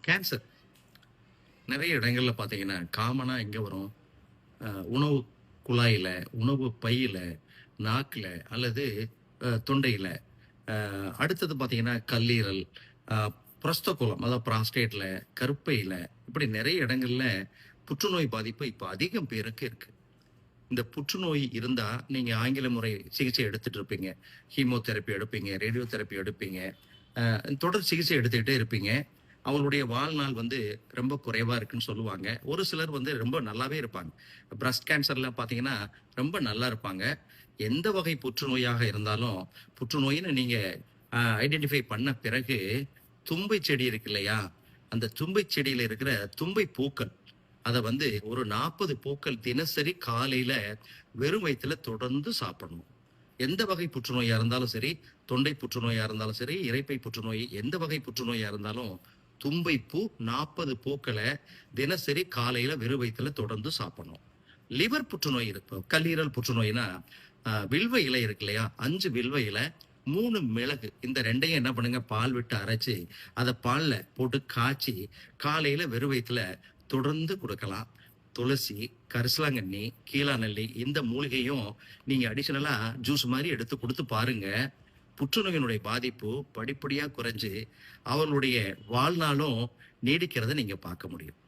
Cancer நிறைய இடங்கள்ல பார்த்தீங்கன்னா, காமனா எங்க வரும்? உணவு குழாயில, உணவு பையில, நாக்குல அல்லது தொண்டையில. அடுத்தது பார்த்தீங்கன்னா, கல்லீரல், அ பிரஸ்தகுலம் அதாவது புராஸ்டேட்ல, கருப்பையில இப்படி நிறைய இடங்கள்ல புற்றுநோய் பாதிப்பு இப்ப அதிகம் பேருக்கு இருக்கு. இந்த புற்றுநோய் இருந்தா, நீங்க ஆங்கில முறை சிகிச்சை எடுத்துட்டு இருப்பீங்க. கீமோதெரபி எடுப்பீங்க, ரேடியோ தெரபி எடுப்பீங்க. தொடர் சிகிச்சை எடுத்துக்கிட்டே இருப்பீங்க. அவங்களுடைய வாழ்நாள் வந்து ரொம்ப குறைவா இருக்குன்னு சொல்லுவாங்க. ஒரு சிலர் வந்து ரொம்ப நல்லாவே இருப்பாங்க. பிரஸ்ட் கேன்சர்லாம் பார்த்தீங்கன்னா, ரொம்ப நல்லா இருப்பாங்க. எந்த வகை புற்றுநோயாக இருந்தாலும், புற்றுநோயின்னு நீங்க ஐடென்டிஃபை பண்ண பிறகு, தும்பை செடி இருக்கு இல்லையா? அந்த தும்பை செடியில இருக்கிற தும்பை பூக்கள், அத வந்து ஒரு 40 பூக்கள் தினசரி காலையில வெறும் வயித்துல தொடர்ந்து சாப்பிடணும். எந்த வகை புற்றுநோயா இருந்தாலும் சரி, தொண்டை புற்றுநோயா இருந்தாலும் சரி, இரைப்பை புற்றுநோய் எந்த வகை புற்றுநோயா இருந்தாலும், தும்பை பூ 40 பூக்கள தினசரி காலையில வெறும் வயித்துல தொடர்ந்து சாப்பிடணும். லிவர் புற்றுநோய் இருக்கு. கல்லீரல் புற்றுநோய்னா, வில்வ இலை இருக்கு இல்லையா? 5 வில்வ இல, 3 மிளகு. இந்த 2யும் என்ன பண்ணுங்க, பால் விட்டு அரைச்சு, அத பால்ல போட்டு காய்ச்சி, காலையில வெறும் வயித்துல தொடர்ந்து குடுக்கலாம். துளசி, கரிசலாங்கண்ணி, கீழாநெல்லி இந்த மூலிகையும் நீங்க அடிஷனலா ஜூஸ் மாரி எடுத்து குடுத்து பாருங்க. புற்றுநோயினுடைய பாதிப்பு படிப்படியா குறைஞ்சு, அவர்களுடைய வாழ்நாளும் நீடிக்கிறத நீங்க பார்க்க முடியும்.